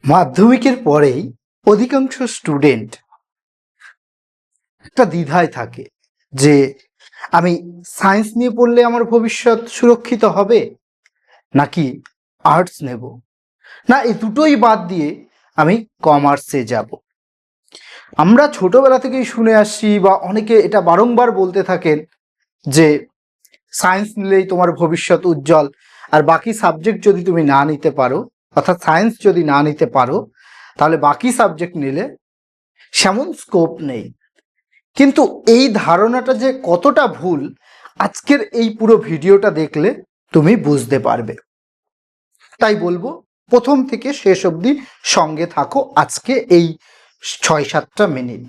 মাধ্যমিকের পরেই অধিকাংশ স্টুডেন্ট একটা দ্বিধায় থাকে যে আমি সায়েন্স নিয়ে পড়লে আমার ভবিষ্যৎ সুরক্ষিত হবে নাকি আর্টস নেব, না এই দুটোই বাদ দিয়ে আমি কমার্সে যাব। আমরা ছোটবেলা থেকেই শুনে আসছি বা অনেকে এটা বারংবার বলতে থাকেন যে সায়েন্স নিলেই তোমার ভবিষ্যৎ উজ্জ্বল, আর বাকি সাবজেক্ট যদি তুমি না নিতে পারো, অর্থাৎ সায়েন্স যদি না নিতে পারো, তাহলে বাকি সাবজেক্ট নিলে সেমন স্কোপ নেই। কিন্তু এই ধারণাটা যে কতটা ভুল, আজকের এই পুরো ভিডিওটা দেখলে তুমি বুঝতে পারবে। তাই বলবো প্রথম থেকে শেষ অবধি সঙ্গে থাকো। আজকে এই ৬-৭টা মিনিট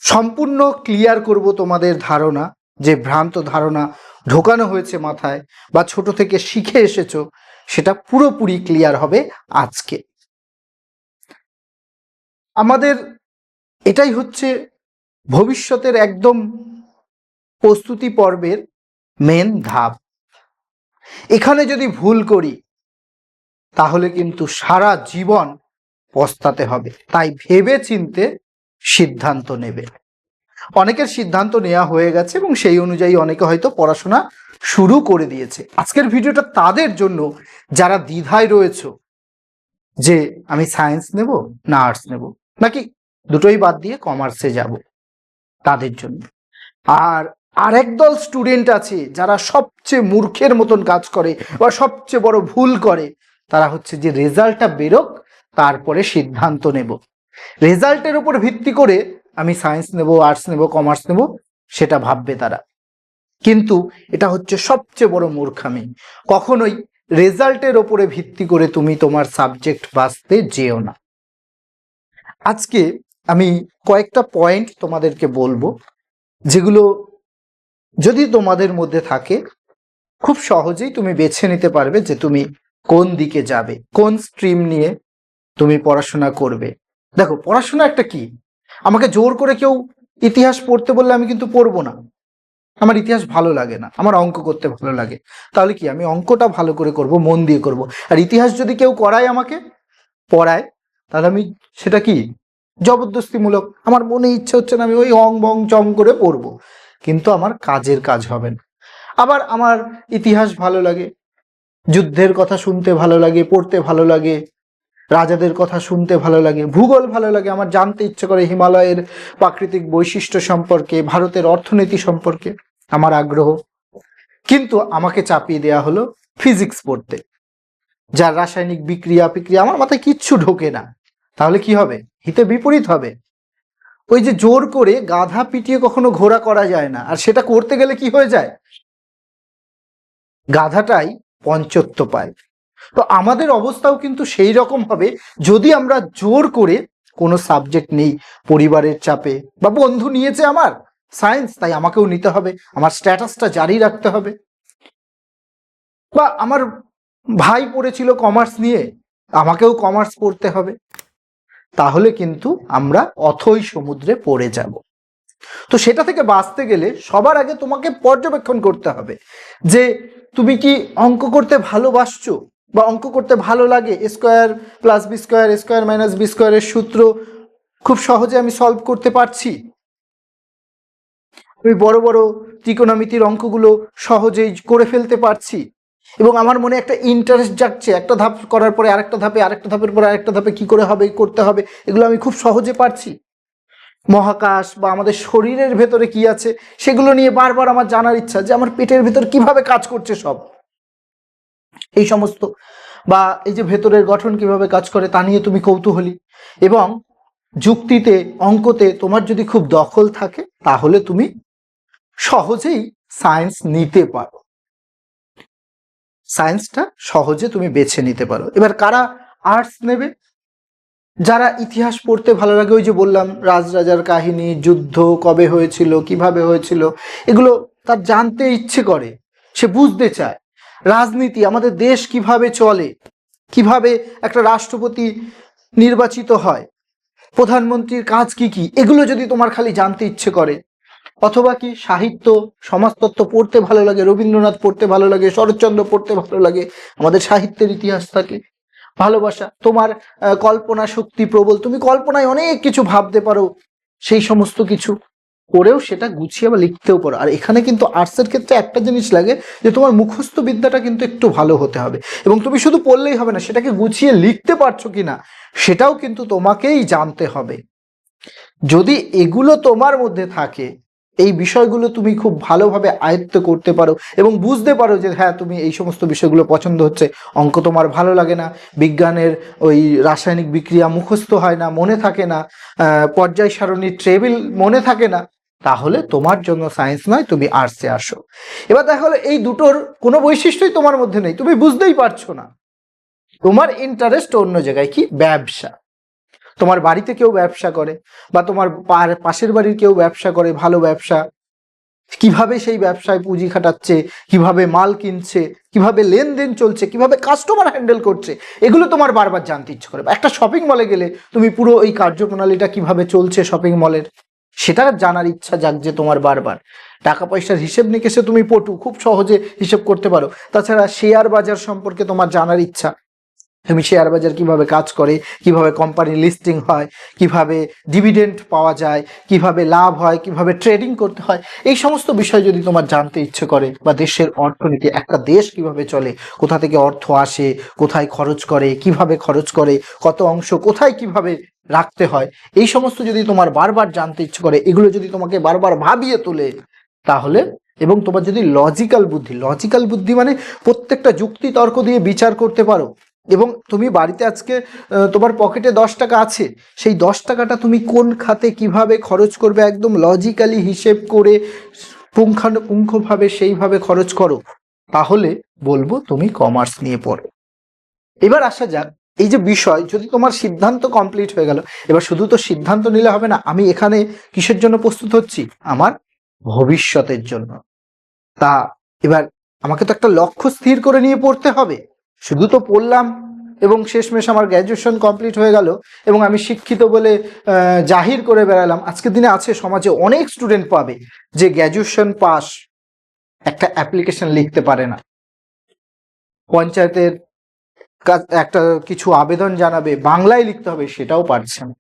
সম্পূর্ণ ক্লিয়ার করব তোমাদের ধারণা, যে ভ্রান্ত ধারণা ঢোকানো হয়েছে মাথায় বা ছোট থেকে শিখে এসেছো, সেটা পুরোপুরি ক্লিয়ার হবে আজকে। আমাদের এটাই হচ্ছে ভবিষ্যতের একদম প্রস্তুতি পর্বের মেন ধাপ। এখানে যদি ভুল করি তাহলে কিন্তু সারা জীবন পস্তাতে হবে। তাই ভেবে চিন্তে সিদ্ধান্ত নেবে। অনেকের সিদ্ধান্ত নেওয়া হয়ে গেছে এবং সেই অনুযায়ী অনেকে হয়তো পড়াশোনা শুরু করে দিয়েছে। আজকের ভিডিওটা তাদের জন্য যারা দ্বিধায় রয়েছে যে আমি সায়েন্স নেব না আর্টস নেব, নাকি দুটোই বাদ দিয়ে কমার্সে যাব, তাদের জন্য। আর আরেক দল স্টুডেন্ট আছে যারা সবচেয়ে মূর্খের মতন কাজ করে বা সবচেয়ে বড় ভুল করে। তারা হচ্ছে যে রেজাল্টটা বেরোক তারপরে সিদ্ধান্ত নেব, রেজাল্টের উপর ভিত্তি করে আমি সায়েন্স নেব আর্টস নেব কমার্স নেব সেটা ভাববে তারা। কিন্তু এটা হচ্ছে সবচেয়ে বড় মূর্খামি। কখনোই রেজাল্টের ওপরে ভিত্তি করে তুমি তোমার সাবজেক্ট বাছতে যেও না। আজকে আমি কয়েকটা পয়েন্ট তোমাদেরকে বলবো, যেগুলো যদি তোমাদের মধ্যে থাকে খুব সহজেই তুমি বেছে নিতে পারবে যে তুমি কোন দিকে যাবে, কোন স্ট্রিম নিয়ে তুমি পড়াশোনা করবে। দেখো, পড়াশোনা একটা কি, আমাকে জোর করে কেউ ইতিহাস পড়তে বললে আমি কিন্তু পড়বো না। আমার ইতিহাস ভালো লাগে না, আমার অঙ্ক করতে ভালো লাগে। তাহলে কি আমি অঙ্কটা ভালো করে করব, মন দিয়ে করব। আর ইতিহাস যদি কেউ করায়, আমাকে পড়ায়, তাহলে আমি সেটা কি জবরদস্তিমূলক, আমার মনে ইচ্ছে হচ্ছে না, আমি ওই অং বং চং করে পড়বো, কিন্তু আমার কাজের কাজ হবে না। আবার আমার ইতিহাস ভালো লাগে, যুদ্ধের কথা শুনতে ভালো লাগে, পড়তে ভালো লাগে, রাজাদের কথা শুনতে ভালো লাগে, ভূগোল ভালো লাগে, আমার জানতে ইচ্ছে করে হিমালয়ের প্রাকৃতিক বৈশিষ্ট্য সম্পর্কে, ভারতের অর্থনীতি সম্পর্কে আমার আগ্রহ। কিন্তু আমাকে চাপিয়ে দেয়া হলো ফিজিক্স পড়তে, যার রাসায়নিক বিক্রিয়া আমার মাথায় কিচ্ছু ঢোকে না। তাহলে কি হবে? হিতে বিপরীত হবে। ওই যে জোর করে গাধা পিটিয়ে কখনো ঘোড়া করা যায় না, আর সেটা করতে গেলে কি হয়ে যায়, গাধাটাই পঞ্চত্ব পায়। তো আমাদের অবস্থাও কিন্তু সেই রকম হবে যদি আমরা জোর করে কোনো সাবজেক্ট নেই, পরিবারের চাপে বা বন্ধু নিয়েছে আমার সায়েন্স, তাই আমাকেও নিতে হবে, আমার স্ট্যাটাসটা জারি রাখতে হবে, বা আমার ভাই পড়েছিল কমার্স নিয়ে, আমাকেও কমার্স পড়তে হবে। তাহলে কিন্তু আমরা অথৈ সমুদ্রে পড়ে যাব। তো সেটা থেকে বাঁচতে গেলে সবার আগে তোমাকে পর্যবেক্ষণ করতে হবে যে তুমি কি অঙ্ক করতে ভালোবাসছো বা অঙ্ক করতে ভালো লাগে। Square plus B square, square minus B স্কোয়ারের সূত্র খুব সহজে আমি সলভ করতে পারছি, আমি বড় বড় ত্রিকোণমিতির অঙ্কগুলো সহজেই করে ফেলতে পারছি, এবং আমার মনে একটা ইন্টারেস্ট জাগছে, একটা ধাপ করার পরে আরেকটা ধাপে, আরেকটা ধাপের পরে আরেকটা ধাপে কি করে হবে করতে হবে, এগুলো আমি খুব সহজে পারছি। মহাকাশ বা আমাদের শরীরের ভেতরে কি আছে সেগুলো নিয়ে বারবার আমার জানার ইচ্ছা, যে আমার পেটের ভেতর কিভাবে কাজ করছে সব এই সমস্ত, বা এই যে ভেতরের গঠন কিভাবে কাজ করে তা নিয়ে তুমি কৌতূহলী। এবং যুক্তিতে অঙ্কতে তোমার যদি খুব দখল থাকে তাহলে তুমি সহজেই সায়েন্স নিতে পারো, সায়েন্সটা সহজে তুমি বেছে নিতে পারো। এবার কারা আর্টস নেবে? যারা ইতিহাস পড়তে ভালো লাগে, ওই যে বললাম রাজরাজার কাহিনী, যুদ্ধ কবে হয়েছিল, কিভাবে হয়েছিল, এগুলো তার জানতে ইচ্ছে করে, সে বুঝতে চায়। রাজনীতি, আমাদের দেশ কিভাবে চলে, কিভাবে একটা রাষ্ট্রপতি নির্বাচিত হয়, প্রধানমন্ত্রীর কাজ কি কি, এগুলো যদি তোমার খালি জানতে ইচ্ছে করে। অথবা কি সাহিত্য, সমাজতত্ত্ব পড়তে ভালো লাগে, রবীন্দ্রনাথ পড়তে ভালো লাগে, শরৎচন্দ্র পড়তে ভালো লাগে, আমাদের সাহিত্যের ইতিহাস থাকে। ভালোবাসা, তোমার কল্পনা শক্তি প্রবল, তুমি কল্পনায় অনেক কিছু ভাবতে পারো, সেই সমস্ত কিছু করেও সেটা গুছিয়ে বা লিখতেও পারো। আর এখানে কিন্তু আর্টসের ক্ষেত্রে একটা জিনিস লাগে যে তোমার মুখস্থ বিদ্যাটা কিন্তু একটু ভালো হতে হবে, এবং তুমি শুধু পড়লেই হবে না, সেটাকে গুছিয়ে লিখতে পারছো কিনা সেটাও কিন্তু তোমাকেই জানতে হবে। যদি এগুলো তোমার মধ্যে থাকে, এই বিষয়গুলো তুমি খুব ভালোভাবে আয়ত্ত করতে পারো এবং বুঝতে পারো যে হ্যাঁ তুমি এই সমস্ত বিষয়গুলো পছন্দ হচ্ছে, অঙ্ক তোমার ভালো লাগে না, বিজ্ঞানের ওই রাসায়নিক বিক্রিয়া মুখস্থ হয় না, মনে থাকে না, পর্যায় সারণী টেবিল মনে থাকে না, তাহলে তোমার জন্য সায়েন্স নয়, তুমি আর্টসে আসো। এবার দেখা হলো এই দুটোর কোনো বৈশিষ্ট্যই তোমার মধ্যে নেই, তুমি বুঝতেই পারছো না, তোমার ইন্টারেস্ট অন্য জায়গায়, কি ব্যবসা, তোমার বাড়িতে কেউ ব্যবসা করে বা তোমার পাশের বাড়ির কেউ ব্যবসা করে, ভালো ব্যবসা, কিভাবে সেই ব্যবসায় পুঁজি খাটাচ্ছে, কিভাবে মাল কিনছে, কিভাবে লেনদেন চলছে, কিভাবে কাস্টমার হ্যান্ডেল করছে, এগুলো তোমার বারবার জানতে ইচ্ছে করে। একটা শপিং মলে গেলে তুমি পুরো এই কার্যপ্রণালীটা কিভাবে চলছে শপিং মলের, সেটা জানার ইচ্ছা জাগছে তোমার বারবার। টাকা পয়সার হিসেব নিকেশে তুমি পটু, খুব সহজে হিসেব করতে পারো। তাছাড়া শেয়ার বাজার সম্পর্কে তোমার জানার ইচ্ছা, তুমি শেয়ার বাজার কিভাবে কাজ করে, কিভাবে কোম্পানি লিস্টিং হয়, কিভাবে ডিভিডেন্ড পাওয়া যায়, কিভাবে লাভ হয়, কিভাবে ট্রেডিং করতে হয়, এই সমস্ত বিষয় যদি তোমার জানতে ইচ্ছে করে, বা দেশের অর্থনীতি, একটা দেশ কিভাবে চলে, কোথা থেকে অর্থ আসে, কোথায় খরচ করে, কিভাবে খরচ করে, কত অংশ কোথায় কিভাবে রাখতে হয়, এই সমস্ত যদি তোমার বারবার জানতে ইচ্ছে করে, এগুলো যদি তোমাকে বারবার ভাবিয়ে তোলে, তাহলে, এবং তোমার যদি লজিক্যাল বুদ্ধি মানে প্রত্যেকটা যুক্তি তর্ক দিয়ে বিচার করতে পারো, এবং তুমি বাড়িতে আজকে তোমার পকেটে 10 টাকা আছে, সেই 10 টাকাটা তুমি কোন খাতে কিভাবে খরচ করবে একদম লজিক্যালি হিসেব করে পুঙ্খানুপুঙ্খভাবে সেইভাবে খরচ করো, তাহলে বলবো তুমি কমার্স নিয়ে পড়ো। এবার আসা যাক, এই যে বিষয়, যদি তোমার সিদ্ধান্ত কমপ্লিট হয়ে গেল, এবার শুধু তো সিদ্ধান্ত নিলে হবে না, আমি এখানে কিসের জন্য প্রস্তুত হচ্ছি, আমার ভবিষ্যতের জন্য। তা এবার আমাকে তো একটা লক্ষ্য স্থির করে নিয়ে পড়তে হবে, শুধু তো পড়লাম এবং শেষমেশ আমার গ্র্যাজুয়েশন কমপ্লিট হয়ে গেল এবং আমি শিক্ষিত বলে জাহির করে বেড়ালাম। আজকের দিনে আছে সমাজে অনেক স্টুডেন্ট পাবে যে গ্র্যাজুয়েশন পাস, একটা অ্যাপ্লিকেশন লিখতে পারে না, পঞ্চায়েতের একটা কিছু আবেদন জানাবে, বাংলায় লিখতে হবে, সেটাও পারছে না,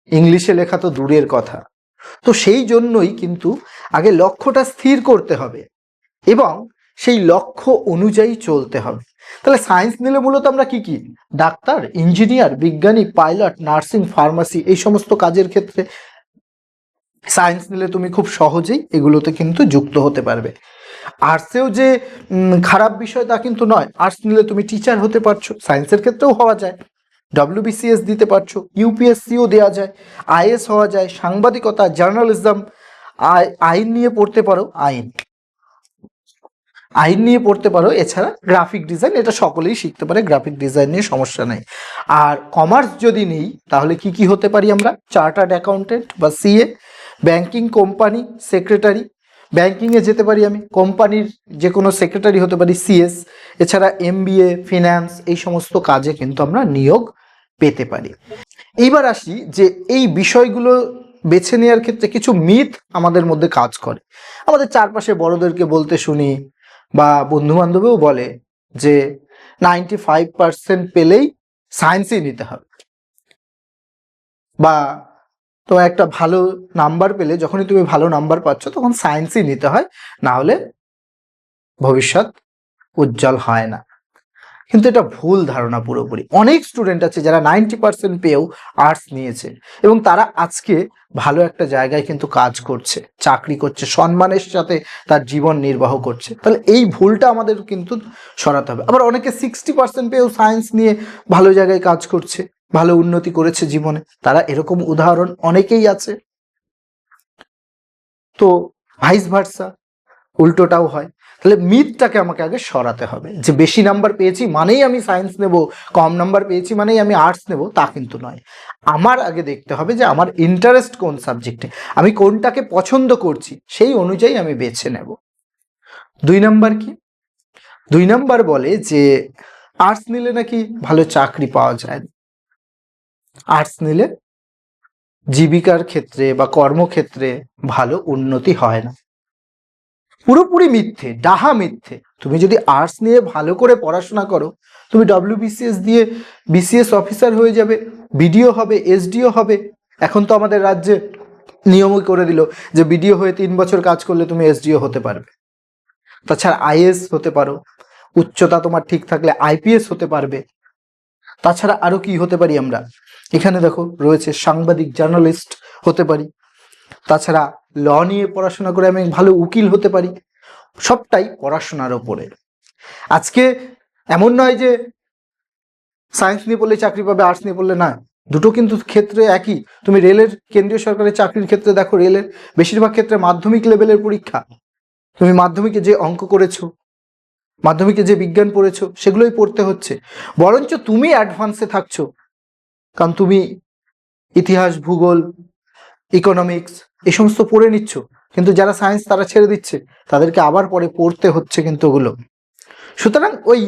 ইংলিশে লেখা তো দূরের কথা। তো সেই জন্যই কিন্তু আগে লক্ষ্যটা স্থির করতে হবে এবং সেই লক্ষ্য অনুযায়ী চলতে হবে। তাহলে সায়েন্স নিলে মূলত আমরা কি কি, ডাক্তার, ইঞ্জিনিয়ার, বিজ্ঞানী, পাইলট, নার্সিং, ফার্মাসি, এই সমস্ত কাজের ক্ষেত্রে সায়েন্স নিলে তুমি খুব সহজেই এগুলোতে কিন্তু যুক্ত হতে পারবে। আর্টসেও যে খারাপ বিষয় তা কিন্তু নয়, আর্টস নিলে তুমি টিচার হতে পারছো, সায়েন্সের ক্ষেত্রেও হওয়া যায়, WBCS দিতে পারছো, UPSCও দেওয়া যায়, IAS হওয়া যায়, সাংবাদিকতা, জার্নালিজম, আইন নিয়ে পড়তে পারো, আইন নিয়ে পড়তে পারো, এছাড়া গ্রাফিক ডিজাইন, এটা সকলেই শিখতে পারে, গ্রাফিক ডিজাইন নিয়ে সমস্যা নেই। আর কমার্স যদি নেই, তাহলে কি কি হতে পারি আমরা, চার্টার্ড অ্যাকাউন্টেন্ট বা CA, ব্যাংকিং কোম্পানি সেক্রেটারি, ব্যাংকিংয়ে যেতে পারি আমি, কোম্পানির যে কোনো সেক্রেটারি হতে পারি, CS, এছাড়া MBA, ফিন্যান্স, এই সমস্ত কাজে কিন্তু আমরা নিয়োগ পেতে পারি। এইবার আসি যে এই বিষয়গুলো বেছে নেওয়ার ক্ষেত্রে কিছু মিথ আমাদের মধ্যে কাজ করে, আমাদের চারপাশে বড়দেরকে বলতে শুনি বা বন্ধু বান্ধবেও বলে যে 95% পেলেই সায়েন্সই নিতে হবে, বা তোমার একটা ভালো নাম্বার পেলে, যখনই তুমি ভালো নাম্বার পাচ্ছ তখন সায়েন্সই নিতে হয়, না হলে ভবিষ্যৎ উজ্জ্বল হয় না। কিন্তু এটা ভুল ধারণা পুরোপুরি। অনেক স্টুডেন্ট আছে যারা 90% পেয়েও আর্টস নিয়েছে এবং তারা আজকে ভালো একটা জায়গায় কিন্তু কাজ করছে, চাকরি করছে, সম্মানের সাথে তার জীবন নির্বাহ করছে। তাহলে এই ভুলটা আমাদের কিন্তু সরাতে হবে। আবার অনেকে 60% পেয়েও সায়েন্স নিয়ে ভালো জায়গায় কাজ করছে, ভালো উন্নতি করেছে জীবনে, তারা এরকম উদাহরণ অনেকেই আছে। তো ভাইস ভার্সা, উল্টোটাও হয়। তাহলে মিথটাকে আমাকে আগে সরাতে হবে যে বেশি নাম্বার পেয়েছি মানেই আমি সায়েন্স নেব, কম নাম্বার পেয়েছি মানেই আমি আর্টস নেব, তা কিন্তু নয়। আমার আগে দেখতে হবে যে আমার ইন্টারেস্ট কোন সাবজেক্টে, আমি কোনটাকে পছন্দ করছি, সেই অনুযায়ী আমি বেছে নেব। 2 নাম্বার কি, 2 নাম্বার বলে যে আর্টস নিলে নাকি ভালো চাকরি পাওয়া যায় না, আর্টস নিলে জীবিকার ক্ষেত্রে বা কর্মক্ষেত্রে ভালো উন্নতি হয় না। পুরোপুরি মিথ্যে, ডাহা মিথ্যে। তুমি যদি আর্টস নিয়ে ভালো করে পড়াশোনা করো, তুমি WBCS দিয়ে BCS অফিসার হয়ে যাবে, BDO হবে, SDO হবে। এখন তো আমাদের রাজ্যে নিয়মই করে দিল যে BDO হয়ে 3 বছর কাজ করলে তুমি SDO হতে পারবে। তাছাড়া IAS হতে পারো, উচ্চতা তোমার ঠিক থাকলে IPS হতে পারবে। তাছাড়া আরো কি হতে পারি আমরা, এখানে দেখো রয়েছে সাংবাদিক, জার্নালিস্ট হতে পারি। তাছাড়া ল নিয়ে পড়াশোনা করে আমি ভালো উকিল হতে পারি। সবটাই পড়াশোনার ওপরে। আজকে এমন নয় যে সায়েন্স নিয়ে পড়লে চাকরি পাবে, আর্টস নিয়ে পড়লে না, দুটো কিন্তু ক্ষেত্রে একই। তুমি রেলের, কেন্দ্রীয় সরকারের চাকরির ক্ষেত্রে দেখো, রেলের বেশিরভাগ ক্ষেত্রে মাধ্যমিক লেভেলের পরীক্ষা। তুমি মাধ্যমিকে যে অঙ্ক করেছো, মাধ্যমিকে যে বিজ্ঞান পড়েছো, সেগুলোই পড়তে হচ্ছে। বরঞ্চ তুমি অ্যাডভান্সে থাকছো, কারণ তুমি ইতিহাস, ভূগোল, ইকোনমিক্স এই সমস্ত পড়ে নিচ্ছ। কিন্তু যারা সায়েন্স, তারা ছেড়ে দিচ্ছে, তাদেরকে আবার পরে পড়তে হচ্ছে কিন্তু ওগুলো। সুতরাং ওই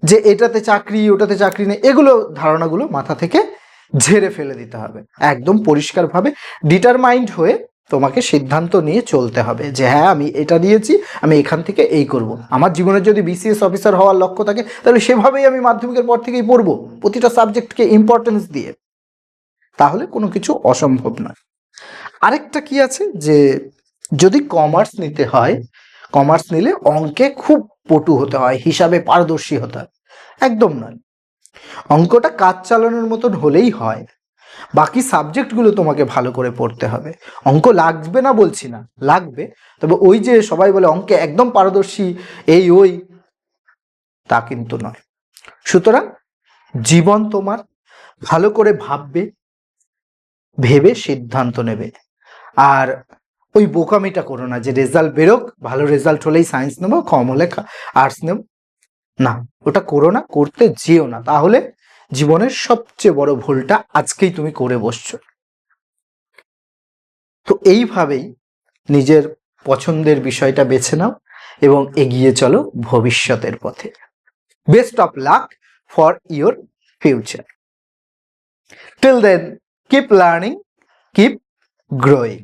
যে এটাতে চাকরি, ওটাতে চাকরি নেই, এগুলো ধারণাগুলো মাথা থেকে ঝেড়ে ফেলে দিতে হবে। একদম পরিষ্কারভাবে ডিটারমাইন্ড হয়ে তোমাকে সিদ্ধান্ত নিয়ে চলতে হবে যে হ্যাঁ, আমি এটা দিয়েছি, আমি এখান থেকে এই করব। আমার জীবনের যদি BCS অফিসার হওয়ার লক্ষ্য থাকে, তাহলে সেভাবেই আমি মাধ্যমিকের পর থেকেই পড়বো, প্রতিটা সাবজেক্টকে ইম্পর্টেন্স দিয়ে। তাহলে কোনো কিছু অসম্ভব নয়। আরেকটা কি আছে, যে যদি কমার্স নিতে হয়, কমার্স নিলে অঙ্কে খুব পটু হতে হয়, হিসাবে পারদর্শী হতে হয়। একদম নয়, অঙ্কটা কাজ চালানোর মতন হলেই হয়। বাকি সাবজেক্টগুলো তোমাকে ভালো করে পড়তে হবে। অঙ্ক লাগবে না বলছি না, লাগবে, তবে ওই যে সবাই বলে অঙ্কে একদম পারদর্শী, এই ওই, তা কিন্তু নয়। সুতরাং জীবন তোমার, ভালো করে ভাববে, ভেবে সিদ্ধান্ত নেবে। আর ওই বোকামিটা করো না যে রেজাল্ট বেরোক, ভালো রেজাল্ট হলেই সায়েন্স নেবো, কম হলে আর্টস নেব। না, ওটা করো না, করতে যেও না। তাহলে জীবনের সবচেয়ে বড় ভুলটা আজকেই তুমি করে বসছো। তো এইভাবেই নিজের পছন্দের বিষয়টা বেছে নাও এবং এগিয়ে চলো ভবিষ্যতের পথে। Best of luck for your future. Till then, keep learning, keep growing.